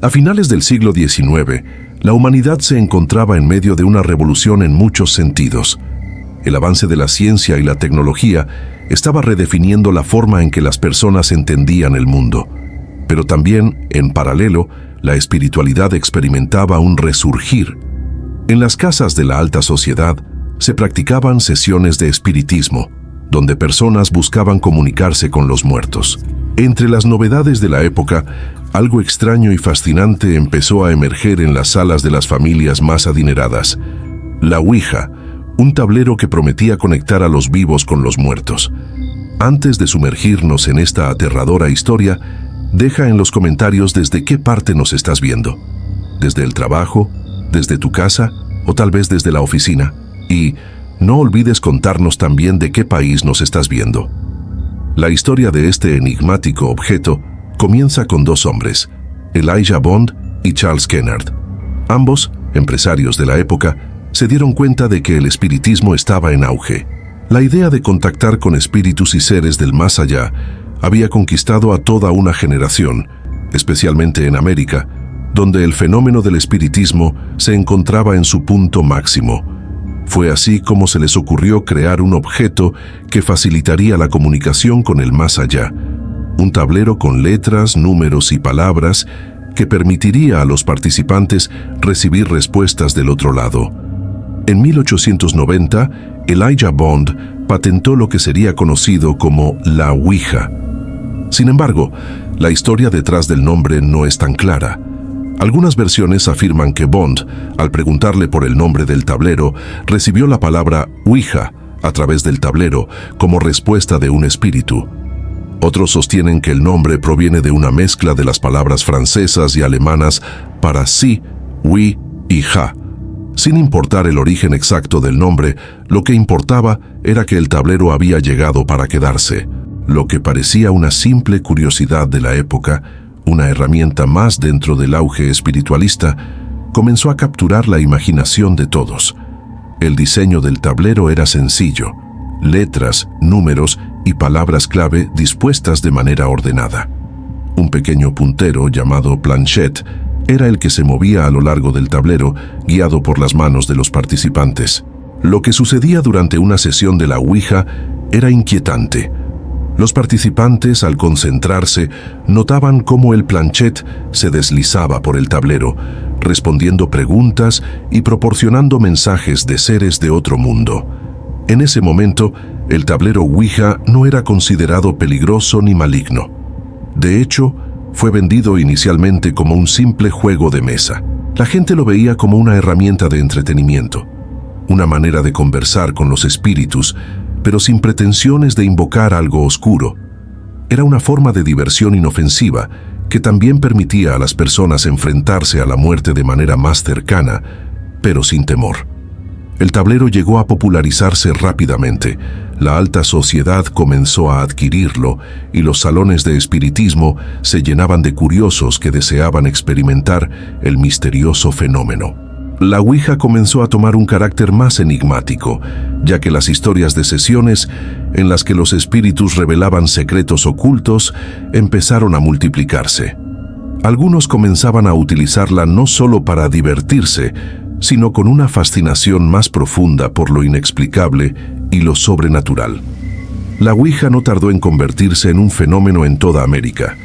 A finales del siglo XIX, la humanidad se encontraba en medio de una revolución en muchos sentidos. El avance de la ciencia y la tecnología estaba redefiniendo la forma en que las personas entendían el mundo. Pero también, en paralelo, la espiritualidad experimentaba un resurgir. En las casas de la alta sociedad se practicaban sesiones de espiritismo, donde personas buscaban comunicarse con los muertos. Entre las novedades de la época, algo extraño y fascinante empezó a emerger en las salas de las familias más adineradas. La Ouija, un tablero que prometía conectar a los vivos con los muertos. Antes de sumergirnos en esta aterradora historia, deja en los comentarios desde qué parte nos estás viendo. ¿Desde el trabajo? ¿Desde tu casa? ¿O tal vez desde la oficina? Y no olvides contarnos también de qué país nos estás viendo. La historia de este enigmático objeto comienza con dos hombres, Elijah Bond y Charles Kennard. Ambos, empresarios de la época, se dieron cuenta de que el espiritismo estaba en auge. La idea de contactar con espíritus y seres del más allá había conquistado a toda una generación, especialmente en América, donde el fenómeno del espiritismo se encontraba en su punto máximo. Fue así como se les ocurrió crear un objeto que facilitaría la comunicación con el más allá, un tablero con letras, números y palabras que permitiría a los participantes recibir respuestas del otro lado. En 1890, Elijah Bond patentó lo que sería conocido como la Ouija. Sin embargo, la historia detrás del nombre no es tan clara. Algunas versiones afirman que Bond, al preguntarle por el nombre del tablero, recibió la palabra Ouija a través del tablero como respuesta de un espíritu. Otros sostienen que el nombre proviene de una mezcla de las palabras francesas y alemanas para sí, oui y ja. Sin importar el origen exacto del nombre, lo que importaba era que el tablero había llegado para quedarse. Lo que parecía una simple curiosidad de la época, una herramienta más dentro del auge espiritualista, comenzó a capturar la imaginación de todos. El diseño del tablero era sencillo: letras, números y palabras clave dispuestas de manera ordenada. Un pequeño puntero llamado planchette era el que se movía a lo largo del tablero, guiado por las manos de los participantes. Lo que sucedía durante una sesión de la Ouija era inquietante. Los participantes, al concentrarse, notaban cómo el planchette se deslizaba por el tablero, respondiendo preguntas y proporcionando mensajes de seres de otro mundo. En ese momento, el tablero Ouija no era considerado peligroso ni maligno. De hecho, fue vendido inicialmente como un simple juego de mesa. La gente lo veía como una herramienta de entretenimiento, una manera de conversar con los espíritus, pero sin pretensiones de invocar algo oscuro. Era una forma de diversión inofensiva que también permitía a las personas enfrentarse a la muerte de manera más cercana, pero sin temor. El tablero llegó a popularizarse rápidamente. La alta sociedad comenzó a adquirirlo y los salones de espiritismo se llenaban de curiosos que deseaban experimentar el misterioso fenómeno. La Ouija comenzó a tomar un carácter más enigmático, ya que las historias de sesiones en las que los espíritus revelaban secretos ocultos empezaron a multiplicarse. Algunos comenzaban a utilizarla no solo para divertirse, sino con una fascinación más profunda por lo inexplicable y lo sobrenatural. La Ouija no tardó en convertirse en un fenómeno en toda América.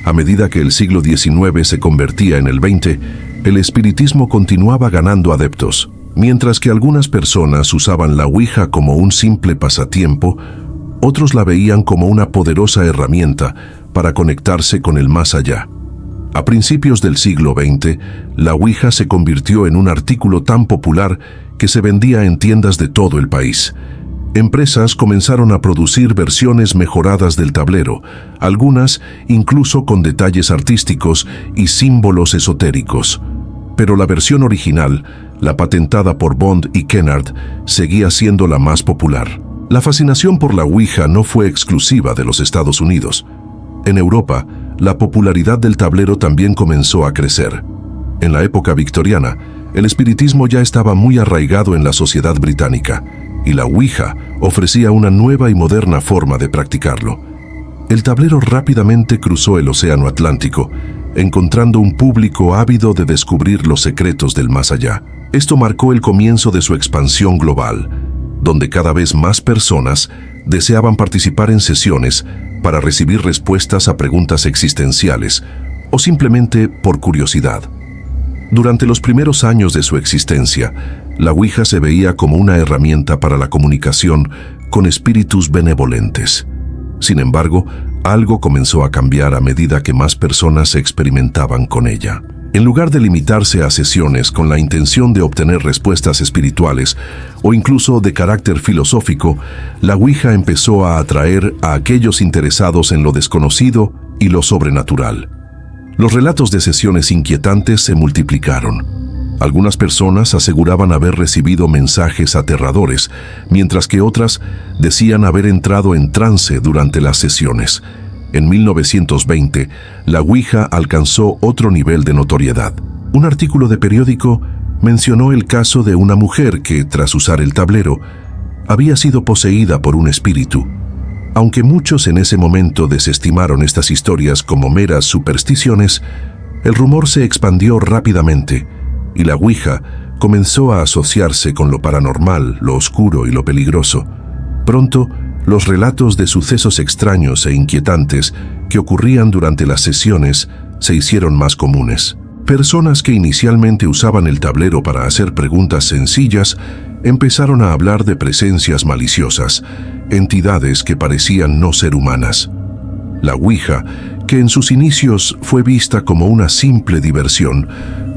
A medida que el siglo XIX se convertía en el XX, el espiritismo continuaba ganando adeptos. Mientras que algunas personas usaban la Ouija como un simple pasatiempo, otros la veían como una poderosa herramienta para conectarse con el más allá. A principios del siglo XX, la Ouija se convirtió en un artículo tan popular que se vendía en tiendas de todo el país. Empresas comenzaron a producir versiones mejoradas del tablero, algunas incluso con detalles artísticos y símbolos esotéricos. Pero la versión original, la patentada por Bond y Kennard, seguía siendo la más popular. La fascinación por la Ouija no fue exclusiva de los Estados Unidos. En Europa, la popularidad del tablero también comenzó a crecer. En la época victoriana, el espiritismo ya estaba muy arraigado en la sociedad británica, y la Ouija ofrecía una nueva y moderna forma de practicarlo. El tablero rápidamente cruzó el Océano Atlántico encontrando un público ávido de descubrir los secretos del más allá. Esto marcó el comienzo de su expansión global, donde cada vez más personas deseaban participar en sesiones para recibir respuestas a preguntas existenciales o simplemente por curiosidad. Durante los primeros años de su existencia, la Ouija se veía como una herramienta para la comunicación con espíritus benevolentes. Sin embargo, algo comenzó a cambiar a medida que más personas experimentaban con ella. En lugar de limitarse a sesiones con la intención de obtener respuestas espirituales o incluso de carácter filosófico, la Ouija empezó a atraer a aquellos interesados en lo desconocido y lo sobrenatural. Los relatos de sesiones inquietantes se multiplicaron. Algunas personas aseguraban haber recibido mensajes aterradores, mientras que otras decían haber entrado en trance durante las sesiones. En 1920, la Ouija alcanzó otro nivel de notoriedad. Un artículo de periódico mencionó el caso de una mujer que, tras usar el tablero, había sido poseída por un espíritu. Aunque muchos en ese momento desestimaron estas historias como meras supersticiones, el rumor se expandió rápidamente y la Ouija comenzó a asociarse con lo paranormal, lo oscuro y lo peligroso. Pronto, los relatos de sucesos extraños e inquietantes que ocurrían durante las sesiones se hicieron más comunes. Personas que inicialmente usaban el tablero para hacer preguntas sencillas empezaron a hablar de presencias maliciosas, entidades que parecían no ser humanas. La Ouija, que en sus inicios fue vista como una simple diversión,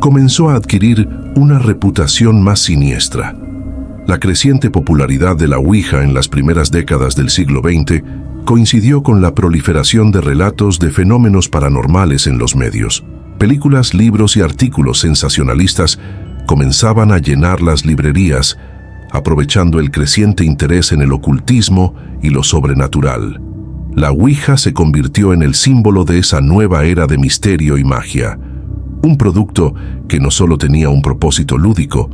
comenzó a adquirir una reputación más siniestra. La creciente popularidad de la Ouija en las primeras décadas del siglo XX coincidió con la proliferación de relatos de fenómenos paranormales en los medios. Películas, libros y artículos sensacionalistas comenzaban a llenar las librerías, aprovechando el creciente interés en el ocultismo y lo sobrenatural. La Ouija se convirtió en el símbolo de esa nueva era de misterio y magia, un producto que no solo tenía un propósito lúdico,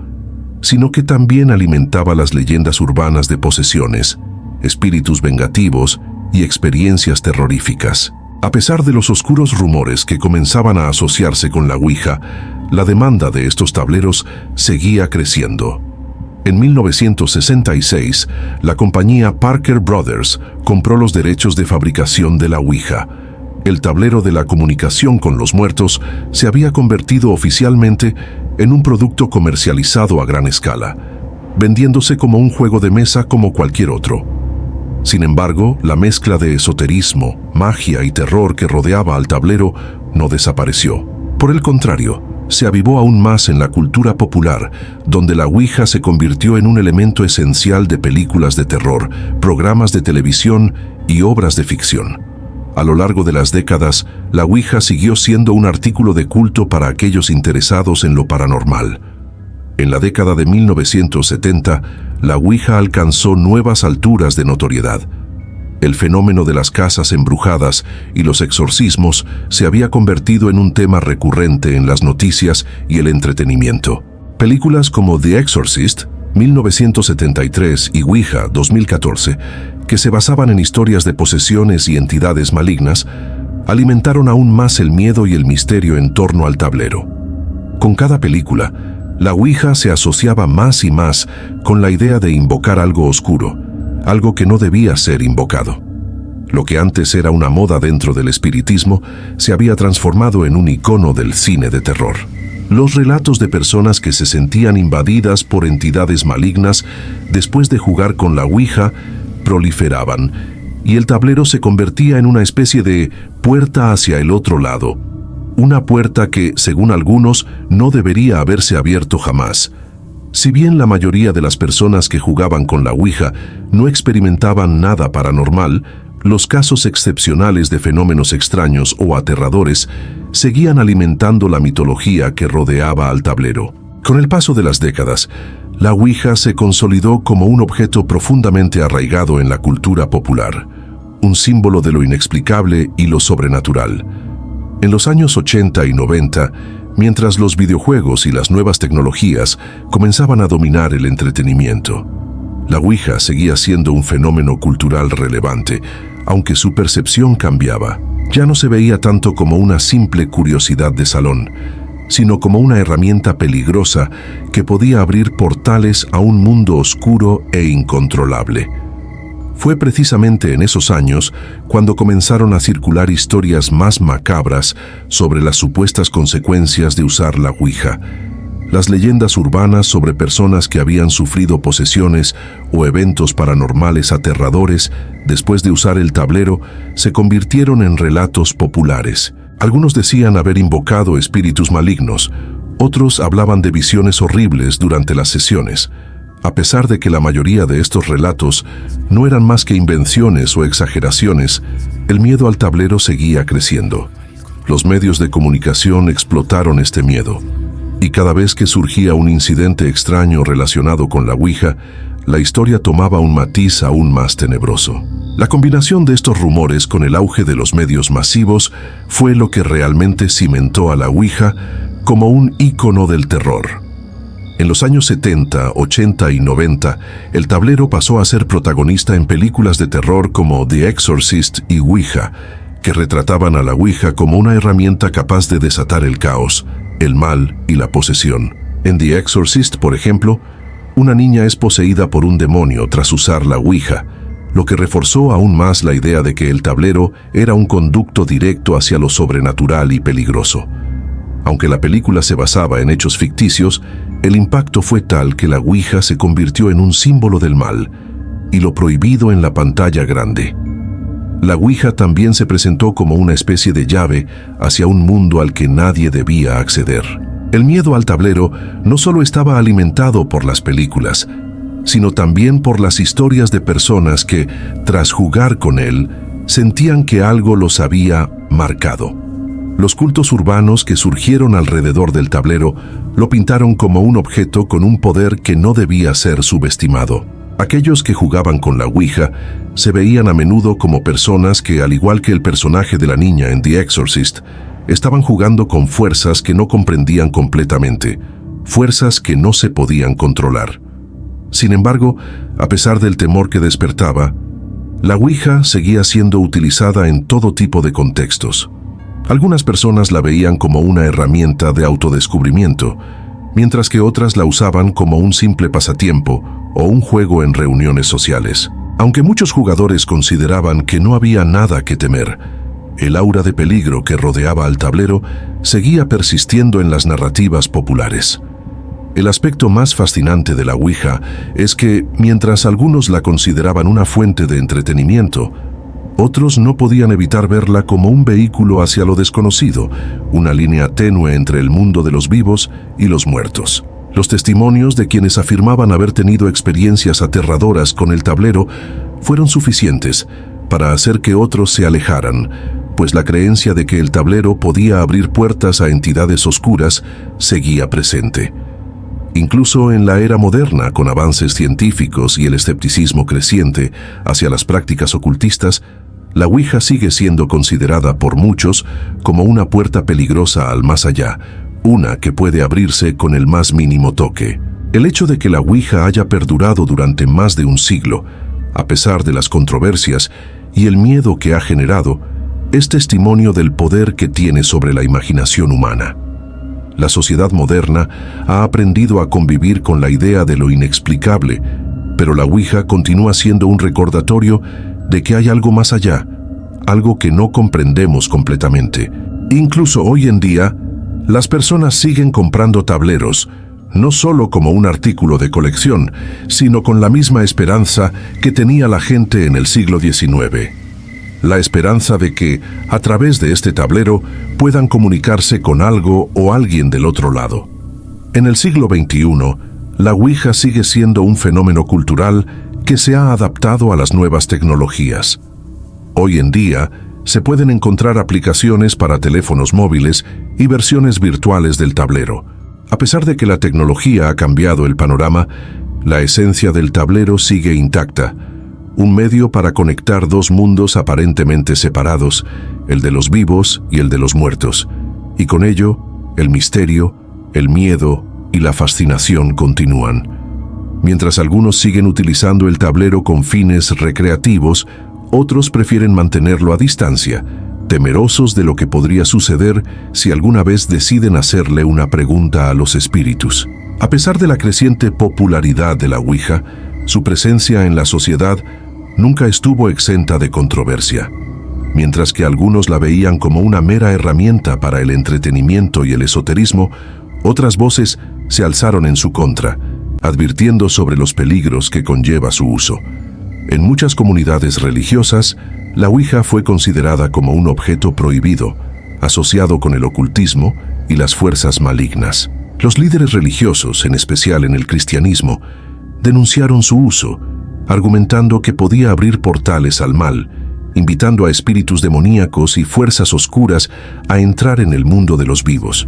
sino que también alimentaba las leyendas urbanas de posesiones, espíritus vengativos y experiencias terroríficas. A pesar de los oscuros rumores que comenzaban a asociarse con la Ouija, la demanda de estos tableros seguía creciendo. En 1966, la compañía Parker Brothers compró los derechos de fabricación de la Ouija. El tablero de la comunicación con los muertos se había convertido oficialmente en un producto comercializado a gran escala, vendiéndose como un juego de mesa como cualquier otro. Sin embargo, la mezcla de esoterismo, magia y terror que rodeaba al tablero no desapareció. Por el contrario, se avivó aún más en la cultura popular, donde la Ouija se convirtió en un elemento esencial de películas de terror, programas de televisión y obras de ficción. A lo largo de las décadas, la Ouija siguió siendo un artículo de culto para aquellos interesados en lo paranormal. En la década de 1970, la Ouija alcanzó nuevas alturas de notoriedad. El fenómeno de las casas embrujadas y los exorcismos se había convertido en un tema recurrente en las noticias y el entretenimiento. Películas como The Exorcist, 1973, y Ouija, 2014, que se basaban en historias de posesiones y entidades malignas, alimentaron aún más el miedo y el misterio en torno al tablero. Con cada película, la Ouija se asociaba más y más con la idea de invocar algo oscuro, algo que no debía ser invocado. Lo que antes era una moda dentro del espiritismo se había transformado en un icono del cine de terror. Los relatos de personas que se sentían invadidas por entidades malignas después de jugar con la Ouija proliferaban, y el tablero se convertía en una especie de puerta hacia el otro lado, una puerta que, según algunos, no debería haberse abierto jamás. Si bien la mayoría de las personas que jugaban con la Ouija no experimentaban nada paranormal, los casos excepcionales de fenómenos extraños o aterradores seguían alimentando la mitología que rodeaba al tablero. Con el paso de las décadas, la Ouija se consolidó como un objeto profundamente arraigado en la cultura popular, un símbolo de lo inexplicable y lo sobrenatural. En los años 80 y 90, mientras los videojuegos y las nuevas tecnologías comenzaban a dominar el entretenimiento, la Ouija seguía siendo un fenómeno cultural relevante, aunque su percepción cambiaba. ya no se veía tanto como una simple curiosidad de salón, sino como una herramienta peligrosa que podía abrir portales a un mundo oscuro e incontrolable. Fue precisamente en esos años cuando comenzaron a circular historias más macabras sobre las supuestas consecuencias de usar la Ouija. Las leyendas urbanas sobre personas que habían sufrido posesiones o eventos paranormales aterradores después de usar el tablero se convirtieron en relatos populares. Algunos decían haber invocado espíritus malignos, otros hablaban de visiones horribles durante las sesiones. A pesar de que la mayoría de estos relatos no eran más que invenciones o exageraciones, el miedo al tablero seguía creciendo. Los medios de comunicación explotaron este miedo, y cada vez que surgía un incidente extraño relacionado con la Ouija, la historia tomaba un matiz aún más tenebroso. La combinación de estos rumores con el auge de los medios masivos fue lo que realmente cimentó a la Ouija como un ícono del terror. En los años 70, 80 y 90, el tablero pasó a ser protagonista en películas de terror como The Exorcist y Ouija, que retrataban a la Ouija como una herramienta capaz de desatar el caos, el mal y la posesión. En The Exorcist, por ejemplo, una niña es poseída por un demonio tras usar la Ouija, lo que reforzó aún más la idea de que el tablero era un conducto directo hacia lo sobrenatural y peligroso. Aunque la película se basaba en hechos ficticios, el impacto fue tal que la Ouija se convirtió en un símbolo del mal y lo prohibido en la pantalla grande. La Ouija también se presentó como una especie de llave hacia un mundo al que nadie debía acceder. El miedo al tablero no solo estaba alimentado por las películas, sino también por las historias de personas que, tras jugar con él, sentían que algo los había marcado. Los cultos urbanos que surgieron alrededor del tablero lo pintaron como un objeto con un poder que no debía ser subestimado. Aquellos que jugaban con la Ouija se veían a menudo como personas que, al igual que el personaje de la niña en The Exorcist, estaban jugando con fuerzas que no comprendían completamente, fuerzas que no se podían controlar. Sin embargo, a pesar del temor que despertaba, la Ouija seguía siendo utilizada en todo tipo de contextos. Algunas personas la veían como una herramienta de autodescubrimiento, mientras que otras la usaban como un simple pasatiempo o un juego en reuniones sociales. Aunque muchos jugadores consideraban que no había nada que temer, el aura de peligro que rodeaba al tablero seguía persistiendo en las narrativas populares. El aspecto más fascinante de la Ouija es que, mientras algunos la consideraban una fuente de entretenimiento, otros no podían evitar verla como un vehículo hacia lo desconocido, una línea tenue entre el mundo de los vivos y los muertos. Los testimonios de quienes afirmaban haber tenido experiencias aterradoras con el tablero fueron suficientes para hacer que otros se alejaran, pues la creencia de que el tablero podía abrir puertas a entidades oscuras seguía presente. Incluso en la era moderna, con avances científicos y el escepticismo creciente hacia las prácticas ocultistas, la Ouija sigue siendo considerada por muchos como una puerta peligrosa al más allá, una que puede abrirse con el más mínimo toque. El hecho de que la Ouija haya perdurado durante más de un siglo, a pesar de las controversias y el miedo que ha generado, es testimonio del poder que tiene sobre la imaginación humana. La sociedad moderna ha aprendido a convivir con la idea de lo inexplicable, pero la Ouija continúa siendo un recordatorio de que hay algo más allá, algo que no comprendemos completamente. Incluso hoy en día, las personas siguen comprando tableros, no solo como un artículo de colección, sino con la misma esperanza que tenía la gente en el siglo XIX. La esperanza de que, a través de este tablero, puedan comunicarse con algo o alguien del otro lado. En el siglo XXI, la Ouija sigue siendo un fenómeno cultural que se ha adaptado a las nuevas tecnologías. Hoy en día, se pueden encontrar aplicaciones para teléfonos móviles y versiones virtuales del tablero. A pesar de que la tecnología ha cambiado el panorama, la esencia del tablero sigue intacta. Un medio para conectar dos mundos aparentemente separados, el de los vivos y el de los muertos. Y con ello, el misterio, el miedo y la fascinación continúan. Mientras algunos siguen utilizando el tablero con fines recreativos, otros prefieren mantenerlo a distancia, temerosos de lo que podría suceder si alguna vez deciden hacerle una pregunta a los espíritus. A pesar de la creciente popularidad de la Ouija, su presencia en la sociedad nunca estuvo exenta de controversia. Mientras que algunos la veían como una mera herramienta para el entretenimiento y el esoterismo, otras voces se alzaron en su contra, advirtiendo sobre los peligros que conlleva su uso. En muchas comunidades religiosas, la Ouija fue considerada como un objeto prohibido, asociado con el ocultismo y las fuerzas malignas. Los líderes religiosos, en especial en el cristianismo, denunciaron su uso, argumentando que podía abrir portales al mal, invitando a espíritus demoníacos y fuerzas oscuras a entrar en el mundo de los vivos.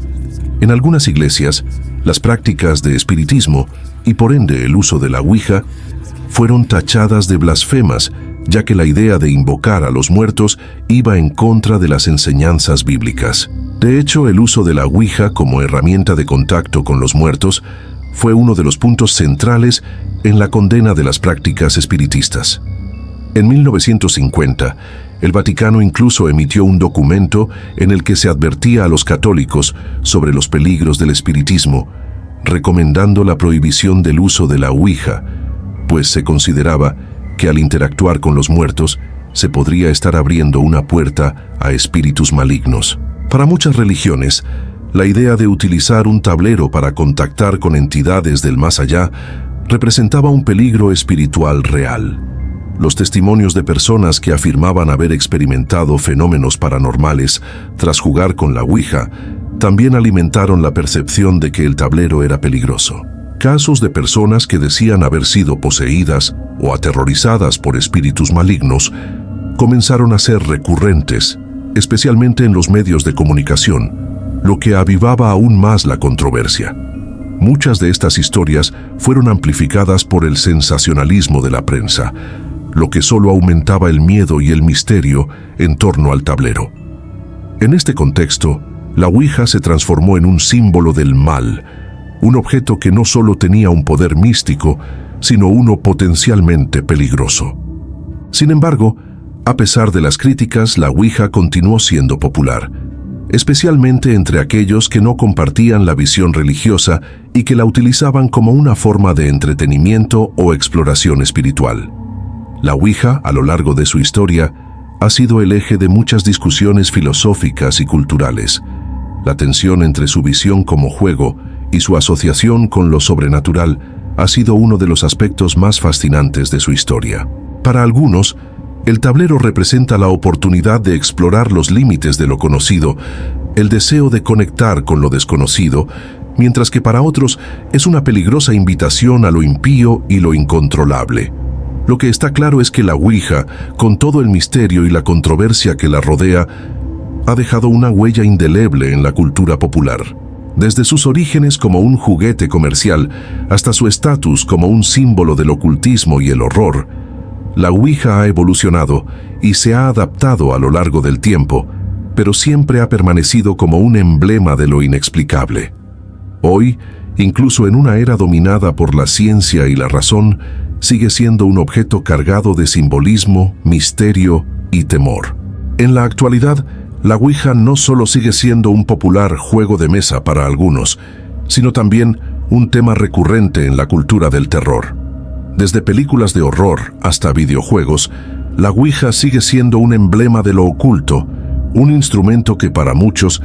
En algunas iglesias, las prácticas de espiritismo, y por ende el uso de la Ouija, fueron tachadas de blasfemas, ya que la idea de invocar a los muertos iba en contra de las enseñanzas bíblicas. De hecho, el uso de la Ouija como herramienta de contacto con los muertos fue uno de los puntos centrales en la condena de las prácticas espiritistas. En 1950, el Vaticano incluso emitió un documento en el que se advertía a los católicos sobre los peligros del espiritismo, recomendando la prohibición del uso de la Ouija, pues se consideraba que al interactuar con los muertos se podría estar abriendo una puerta a espíritus malignos. Para muchas religiones, la idea de utilizar un tablero para contactar con entidades del más allá representaba un peligro espiritual real. Los testimonios de personas que afirmaban haber experimentado fenómenos paranormales tras jugar con la Ouija también alimentaron la percepción de que el tablero era peligroso. Casos de personas que decían haber sido poseídas o aterrorizadas por espíritus malignos comenzaron a ser recurrentes, especialmente en los medios de comunicación, lo que avivaba aún más la controversia. Muchas de estas historias fueron amplificadas por el sensacionalismo de la prensa, lo que solo aumentaba el miedo y el misterio en torno al tablero. En este contexto, la Ouija se transformó en un símbolo del mal, un objeto que no solo tenía un poder místico, sino uno potencialmente peligroso. Sin embargo, a pesar de las críticas, la Ouija continuó siendo popular, especialmente entre aquellos que no compartían la visión religiosa y que la utilizaban como una forma de entretenimiento o exploración espiritual. La Ouija, a lo largo de su historia, ha sido el eje de muchas discusiones filosóficas y culturales. La tensión entre su visión como juego y su asociación con lo sobrenatural ha sido uno de los aspectos más fascinantes de su historia. Para algunos, el tablero representa la oportunidad de explorar los límites de lo conocido, el deseo de conectar con lo desconocido, mientras que para otros es una peligrosa invitación a lo impío y lo incontrolable. Lo que está claro es que la Ouija, con todo el misterio y la controversia que la rodea, ha dejado una huella indeleble en la cultura popular. Desde sus orígenes como un juguete comercial hasta su estatus como un símbolo del ocultismo y el horror, la Ouija ha evolucionado y se ha adaptado a lo largo del tiempo, pero siempre ha permanecido como un emblema de lo inexplicable. Hoy, incluso en una era dominada por la ciencia y la razón, sigue siendo un objeto cargado de simbolismo, misterio y temor. En la actualidad, la Ouija no solo sigue siendo un popular juego de mesa para algunos, sino también un tema recurrente en la cultura del terror. Desde películas de horror hasta videojuegos, la Ouija sigue siendo un emblema de lo oculto, un instrumento que para muchos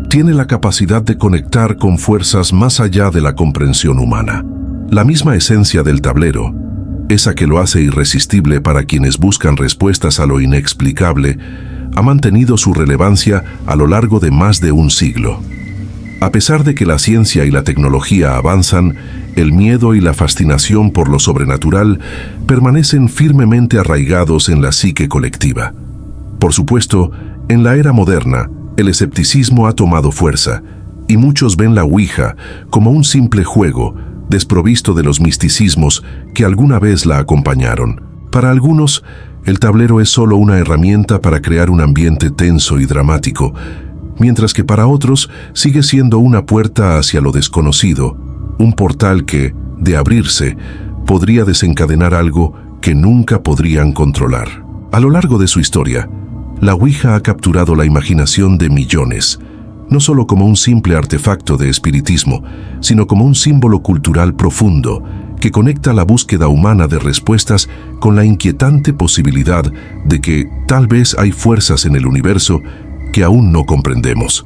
tiene la capacidad de conectar con fuerzas más allá de la comprensión humana. La misma esencia del tablero, esa que lo hace irresistible para quienes buscan respuestas a lo inexplicable, ha mantenido su relevancia a lo largo de más de un siglo. A pesar de que la ciencia y la tecnología avanzan, el miedo y la fascinación por lo sobrenatural permanecen firmemente arraigados en la psique colectiva. Por supuesto, en la era moderna, el escepticismo ha tomado fuerza, y muchos ven la Ouija como un simple juego, desprovisto de los misticismos que alguna vez la acompañaron. Para algunos, el tablero es solo una herramienta para crear un ambiente tenso y dramático, mientras que para otros sigue siendo una puerta hacia lo desconocido, un portal que, de abrirse, podría desencadenar algo que nunca podrían controlar. A lo largo de su historia, la Ouija ha capturado la imaginación de millones, no solo como un simple artefacto de espiritismo, sino como un símbolo cultural profundo que conecta la búsqueda humana de respuestas con la inquietante posibilidad de que tal vez hay fuerzas en el universo que aún no comprendemos.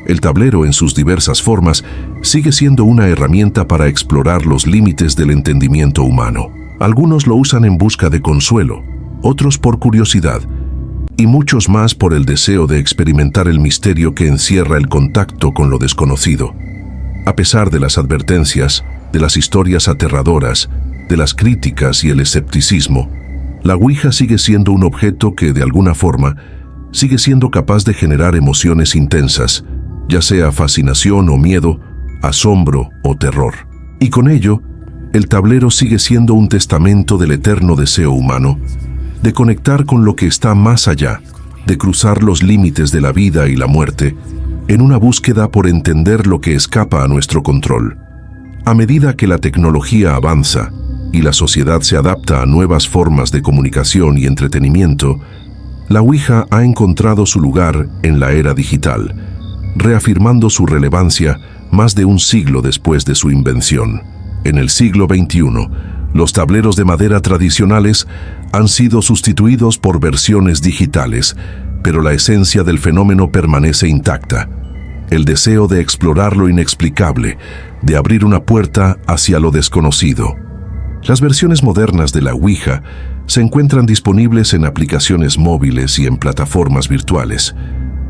El tablero, en sus diversas formas, sigue siendo una herramienta para explorar los límites del entendimiento humano. Algunos lo usan en busca de consuelo, otros por curiosidad, y muchos más por el deseo de experimentar el misterio que encierra el contacto con lo desconocido. A pesar de las advertencias, de las historias aterradoras, de las críticas y el escepticismo, la Ouija sigue siendo un objeto que, de alguna forma, sigue siendo capaz de generar emociones intensas, ya sea fascinación o miedo, asombro o terror. Y con ello, el tablero sigue siendo un testamento del eterno deseo humano de conectar con lo que está más allá, de cruzar los límites de la vida y la muerte, en una búsqueda por entender lo que escapa a nuestro control. A medida que la tecnología avanza y la sociedad se adapta a nuevas formas de comunicación y entretenimiento, la Ouija ha encontrado su lugar en la era digital, reafirmando su relevancia más de un siglo después de su invención. En el siglo XXI, los tableros de madera tradicionales han sido sustituidos por versiones digitales, pero la esencia del fenómeno permanece intacta. El deseo de explorar lo inexplicable, de abrir una puerta hacia lo desconocido. Las versiones modernas de la Ouija se encuentran disponibles en aplicaciones móviles y en plataformas virtuales,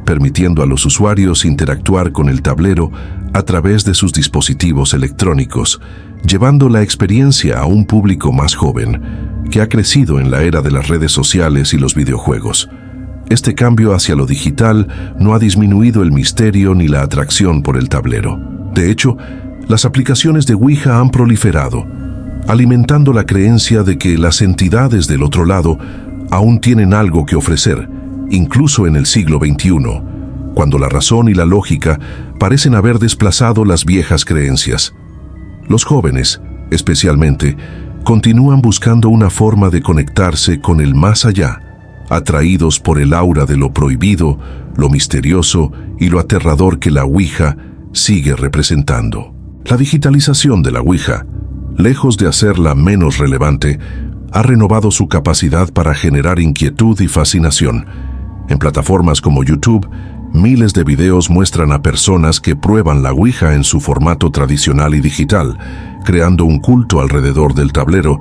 permitiendo a los usuarios interactuar con el tablero a través de sus dispositivos electrónicos, llevando la experiencia a un público más joven, que ha crecido en la era de las redes sociales y los videojuegos. Este cambio hacia lo digital no ha disminuido el misterio ni la atracción por el tablero. De hecho, las aplicaciones de Ouija han proliferado, alimentando la creencia de que las entidades del otro lado aún tienen algo que ofrecer, incluso en el siglo XXI, cuando la razón y la lógica parecen haber desplazado las viejas creencias. Los jóvenes, especialmente, continúan buscando una forma de conectarse con el más allá, atraídos por el aura de lo prohibido, lo misterioso y lo aterrador que la Ouija sigue representando. La digitalización de la Ouija, lejos de hacerla menos relevante, ha renovado su capacidad para generar inquietud y fascinación. En plataformas como YouTube, miles de videos muestran a personas que prueban la Ouija en su formato tradicional y digital, creando un culto alrededor del tablero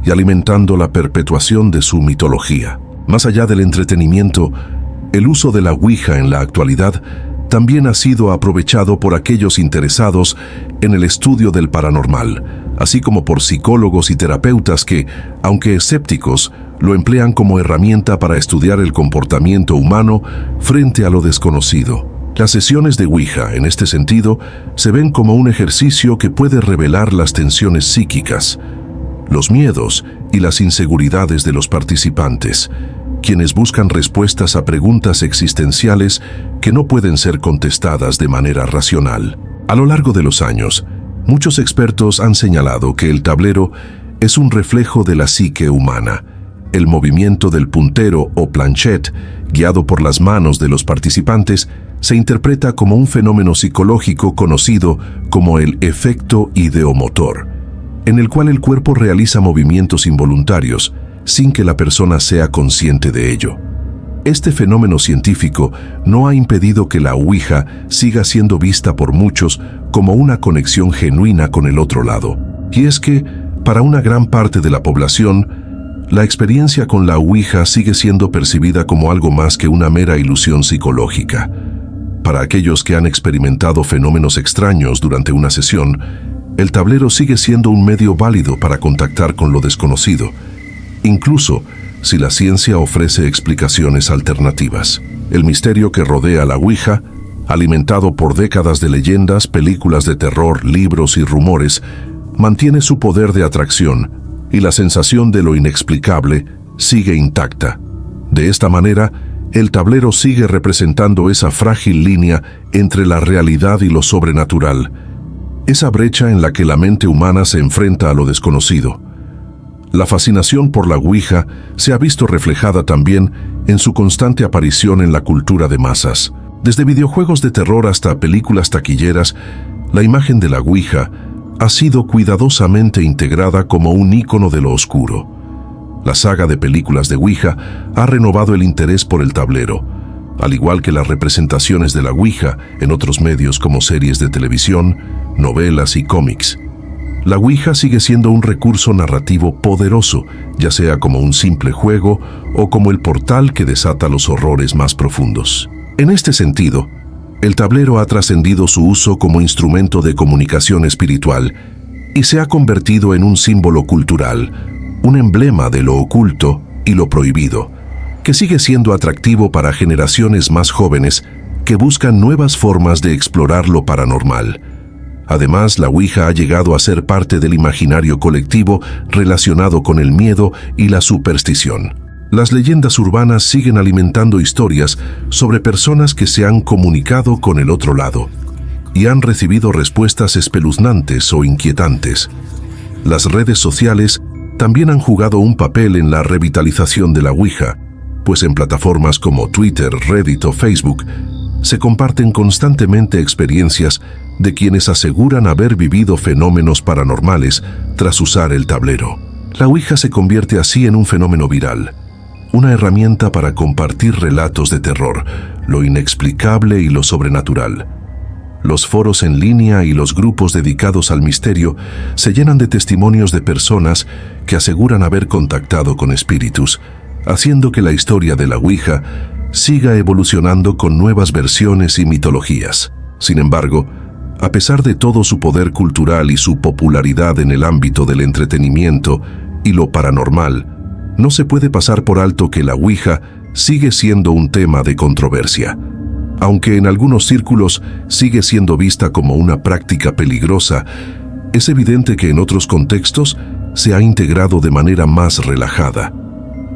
y alimentando la perpetuación de su mitología. Más allá del entretenimiento, el uso de la Ouija en la actualidad también ha sido aprovechado por aquellos interesados en el estudio del paranormal, así como por psicólogos y terapeutas que, aunque escépticos, lo emplean como herramienta para estudiar el comportamiento humano frente a lo desconocido. Las sesiones de Ouija, en este sentido, se ven como un ejercicio que puede revelar las tensiones psíquicas, los miedos y las inseguridades de los participantes, quienes buscan respuestas a preguntas existenciales que no pueden ser contestadas de manera racional. A lo largo de los años, muchos expertos han señalado que el tablero es un reflejo de la psique humana. El movimiento del puntero o planchette, guiado por las manos de los participantes, se interpreta como un fenómeno psicológico conocido como el efecto ideomotor, en el cual el cuerpo realiza movimientos involuntarios sin que la persona sea consciente de ello. Este fenómeno científico no ha impedido que la Ouija siga siendo vista por muchos como una conexión genuina con el otro lado. Y es que, para una gran parte de la población, la experiencia con la Ouija sigue siendo percibida como algo más que una mera ilusión psicológica. Para aquellos que han experimentado fenómenos extraños durante una sesión, el tablero sigue siendo un medio válido para contactar con lo desconocido, incluso si la ciencia ofrece explicaciones alternativas. El misterio que rodea la Ouija, alimentado por décadas de leyendas, películas de terror, libros y rumores, mantiene su poder de atracción y la sensación de lo inexplicable sigue intacta. De esta manera, el tablero sigue representando esa frágil línea entre la realidad y lo sobrenatural, esa brecha en la que la mente humana se enfrenta a lo desconocido. La fascinación por la Ouija se ha visto reflejada también en su constante aparición en la cultura de masas. Desde videojuegos de terror hasta películas taquilleras, la imagen de la Ouija ha sido cuidadosamente integrada como un ícono de lo oscuro. La saga de películas de Ouija ha renovado el interés por el tablero, al igual que las representaciones de la Ouija en otros medios como series de televisión, novelas y cómics. La Ouija sigue siendo un recurso narrativo poderoso, ya sea como un simple juego o como el portal que desata los horrores más profundos. En este sentido, el tablero ha trascendido su uso como instrumento de comunicación espiritual y se ha convertido en un símbolo cultural, un emblema de lo oculto y lo prohibido, que sigue siendo atractivo para generaciones más jóvenes que buscan nuevas formas de explorar lo paranormal. Además, la Ouija ha llegado a ser parte del imaginario colectivo relacionado con el miedo y la superstición. Las leyendas urbanas siguen alimentando historias sobre personas que se han comunicado con el otro lado y han recibido respuestas espeluznantes o inquietantes. Las redes sociales también han jugado un papel en la revitalización de la Ouija, pues en plataformas como Twitter, Reddit o Facebook se comparten constantemente experiencias de quienes aseguran haber vivido fenómenos paranormales tras usar el tablero. La Ouija se convierte así en un fenómeno viral, una herramienta para compartir relatos de terror, lo inexplicable y lo sobrenatural. Los foros en línea y los grupos dedicados al misterio se llenan de testimonios de personas que aseguran haber contactado con espíritus, haciendo que la historia de la Ouija siga evolucionando con nuevas versiones y mitologías. Sin embargo, a pesar de todo su poder cultural y su popularidad en el ámbito del entretenimiento y lo paranormal, no se puede pasar por alto que la Ouija sigue siendo un tema de controversia. Aunque en algunos círculos sigue siendo vista como una práctica peligrosa, es evidente que en otros contextos se ha integrado de manera más relajada.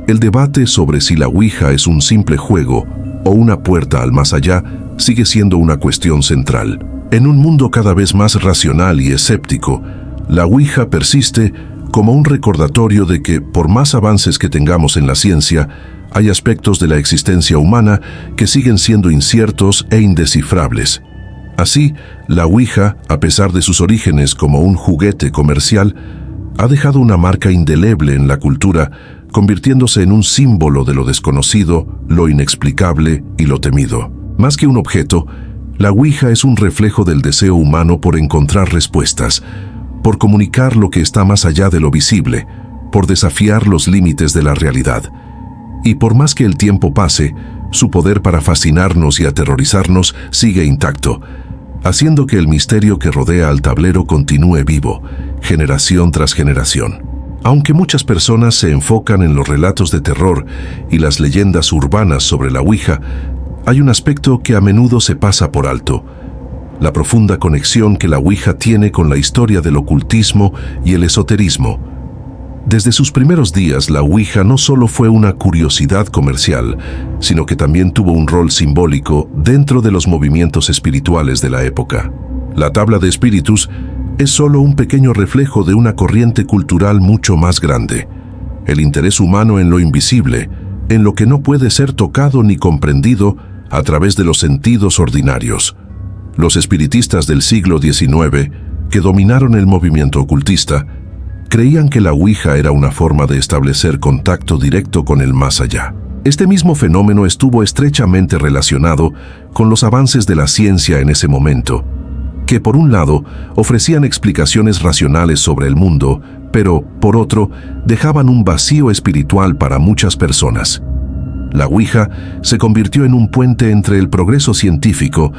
El debate sobre si la Ouija es un simple juego o una puerta al más allá sigue siendo una cuestión central. En un mundo cada vez más racional y escéptico, la Ouija persiste como un recordatorio de que, por más avances que tengamos en la ciencia, hay aspectos de la existencia humana que siguen siendo inciertos e indescifrables. Así, la Ouija, a pesar de sus orígenes como un juguete comercial, ha dejado una marca indeleble en la cultura, convirtiéndose en un símbolo de lo desconocido, lo inexplicable y lo temido. Más que un objeto, la Ouija es un reflejo del deseo humano por encontrar respuestas, por comunicar lo que está más allá de lo visible, por desafiar los límites de la realidad. Y por más que el tiempo pase, su poder para fascinarnos y aterrorizarnos sigue intacto, haciendo que el misterio que rodea al tablero continúe vivo, generación tras generación. Aunque muchas personas se enfocan en los relatos de terror y las leyendas urbanas sobre la Ouija, hay un aspecto que a menudo se pasa por alto: la profunda conexión que la Ouija tiene con la historia del ocultismo y el esoterismo. Desde sus primeros días, la Ouija no solo fue una curiosidad comercial, sino que también tuvo un rol simbólico dentro de los movimientos espirituales de la época. La tabla de espíritus es solo un pequeño reflejo de una corriente cultural mucho más grande: el interés humano en lo invisible, en lo que no puede ser tocado ni comprendido a través de los sentidos ordinarios. Los espiritistas del siglo XIX, que dominaron el movimiento ocultista, creían que la Ouija era una forma de establecer contacto directo con el más allá. Este mismo fenómeno estuvo estrechamente relacionado con los avances de la ciencia en ese momento, que por un lado ofrecían explicaciones racionales sobre el mundo, pero por otro dejaban un vacío espiritual para muchas personas. La Ouija se convirtió en un puente entre el progreso científico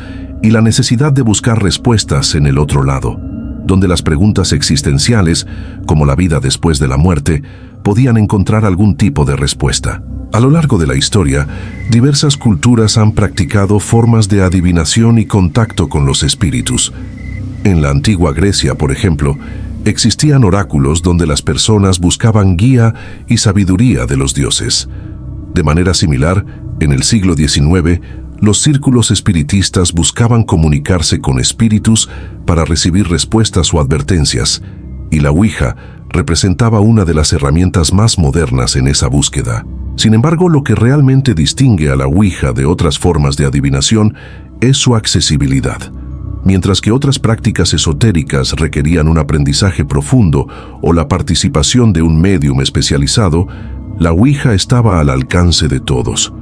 y la necesidad de buscar respuestas en el otro lado, donde las preguntas existenciales, como la vida después de la muerte, podían encontrar algún tipo de respuesta. A lo largo de la historia, diversas culturas han practicado formas de adivinación y contacto con los espíritus. En la antigua Grecia, por ejemplo, existían oráculos donde las personas buscaban guía y sabiduría de los dioses. De manera similar, en el siglo XIX, los círculos espiritistas buscaban comunicarse con espíritus para recibir respuestas o advertencias, y la Ouija representaba una de las herramientas más modernas en esa búsqueda. Sin embargo, lo que realmente distingue a la Ouija de otras formas de adivinación es su accesibilidad. Mientras que otras prácticas esotéricas requerían un aprendizaje profundo o la participación de un médium especializado, la Ouija estaba al alcance de todos.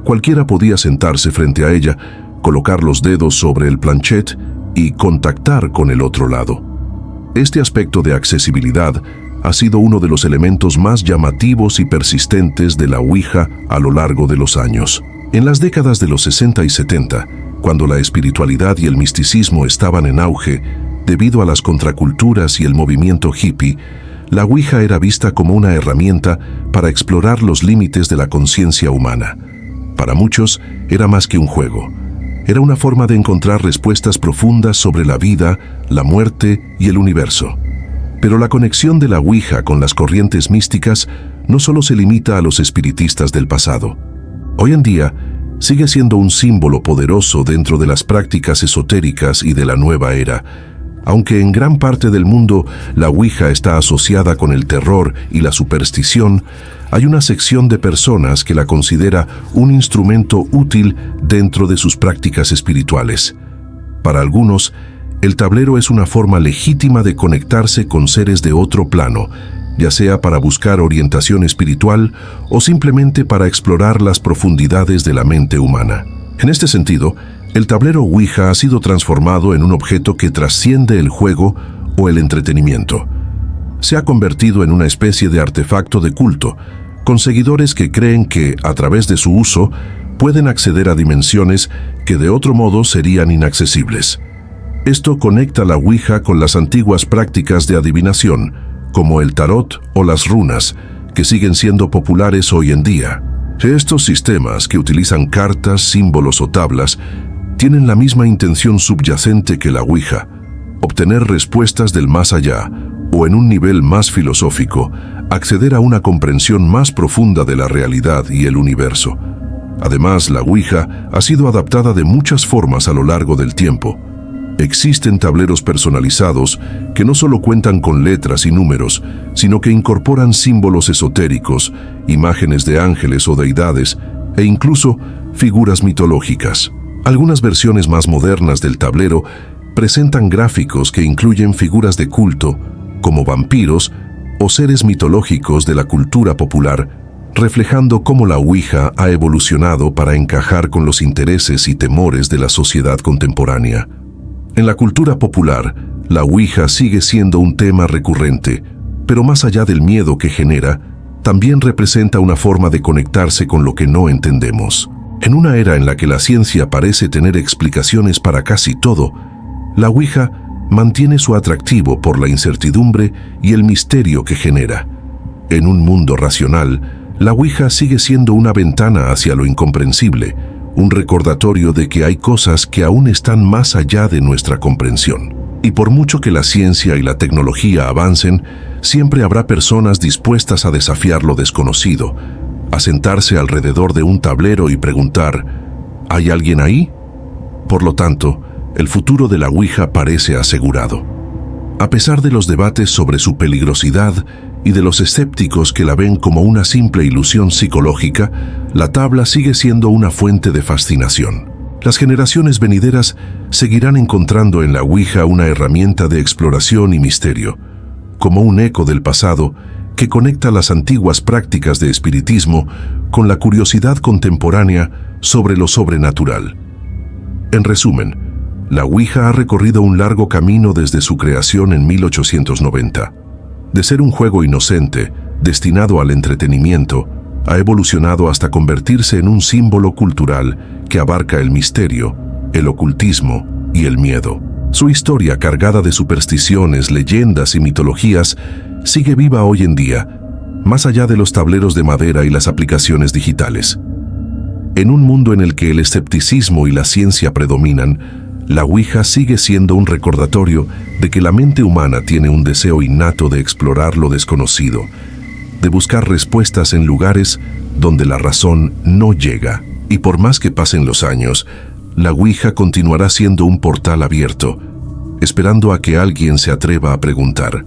Cualquiera podía sentarse frente a ella, colocar los dedos sobre el planchet y contactar con el otro lado. Este aspecto de accesibilidad ha sido uno de los elementos más llamativos y persistentes de la Ouija a lo largo de los años. En las décadas de los 60 y 70, cuando la espiritualidad y el misticismo estaban en auge, debido a las contraculturas y el movimiento hippie, la Ouija era vista como una herramienta para explorar los límites de la conciencia humana. Para muchos, era más que un juego. Era una forma de encontrar respuestas profundas sobre la vida, la muerte y el universo. Pero la conexión de la Ouija con las corrientes místicas no solo se limita a los espiritistas del pasado. Hoy en día, sigue siendo un símbolo poderoso dentro de las prácticas esotéricas y de la nueva era. Aunque en gran parte del mundo la Ouija está asociada con el terror y la superstición, hay una sección de personas que la considera un instrumento útil dentro de sus prácticas espirituales. Para algunos, el tablero es una forma legítima de conectarse con seres de otro plano, ya sea para buscar orientación espiritual o simplemente para explorar las profundidades de la mente humana. En este sentido, el tablero Ouija ha sido transformado en un objeto que trasciende el juego o el entretenimiento. Se ha convertido en una especie de artefacto de culto, con seguidores que creen que, a través de su uso, pueden acceder a dimensiones que de otro modo serían inaccesibles. Esto conecta la Ouija con las antiguas prácticas de adivinación, como el tarot o las runas, que siguen siendo populares hoy en día. Estos sistemas, que utilizan cartas, símbolos o tablas, tienen la misma intención subyacente que la Ouija: obtener respuestas del más allá, o en un nivel más filosófico, acceder a una comprensión más profunda de la realidad y el universo. Además, la Ouija ha sido adaptada de muchas formas a lo largo del tiempo. Existen tableros personalizados que no solo cuentan con letras y números, sino que incorporan símbolos esotéricos, imágenes de ángeles o deidades, e incluso figuras mitológicas. Algunas versiones más modernas del tablero presentan gráficos que incluyen figuras de culto, como vampiros o seres mitológicos de la cultura popular, reflejando cómo la Ouija ha evolucionado para encajar con los intereses y temores de la sociedad contemporánea. En la cultura popular, la Ouija sigue siendo un tema recurrente, pero más allá del miedo que genera, también representa una forma de conectarse con lo que no entendemos. En una era en la que la ciencia parece tener explicaciones para casi todo, la Ouija mantiene su atractivo por la incertidumbre y el misterio que genera. En un mundo racional, la Ouija sigue siendo una ventana hacia lo incomprensible, un recordatorio de que hay cosas que aún están más allá de nuestra comprensión. Y por mucho que la ciencia y la tecnología avancen, siempre habrá personas dispuestas a desafiar lo desconocido, a sentarse alrededor de un tablero y preguntar: ¿hay alguien ahí? Por lo tanto, el futuro de la Ouija parece asegurado. A pesar de los debates sobre su peligrosidad y de los escépticos que la ven como una simple ilusión psicológica, la tabla sigue siendo una fuente de fascinación. Las generaciones venideras seguirán encontrando en la Ouija una herramienta de exploración y misterio, como un eco del pasado que conecta las antiguas prácticas de espiritismo con la curiosidad contemporánea sobre lo sobrenatural. En resumen, la Ouija ha recorrido un largo camino desde su creación en 1890. De ser un juego inocente, destinado al entretenimiento, ha evolucionado hasta convertirse en un símbolo cultural que abarca el misterio, el ocultismo y el miedo. Su historia, cargada de supersticiones, leyendas y mitologías, sigue viva hoy en día, más allá de los tableros de madera y las aplicaciones digitales. En un mundo en el que el escepticismo y la ciencia predominan, la Ouija sigue siendo un recordatorio de que la mente humana tiene un deseo innato de explorar lo desconocido, de buscar respuestas en lugares donde la razón no llega. Y por más que pasen los años, la Ouija continuará siendo un portal abierto, esperando a que alguien se atreva a preguntar: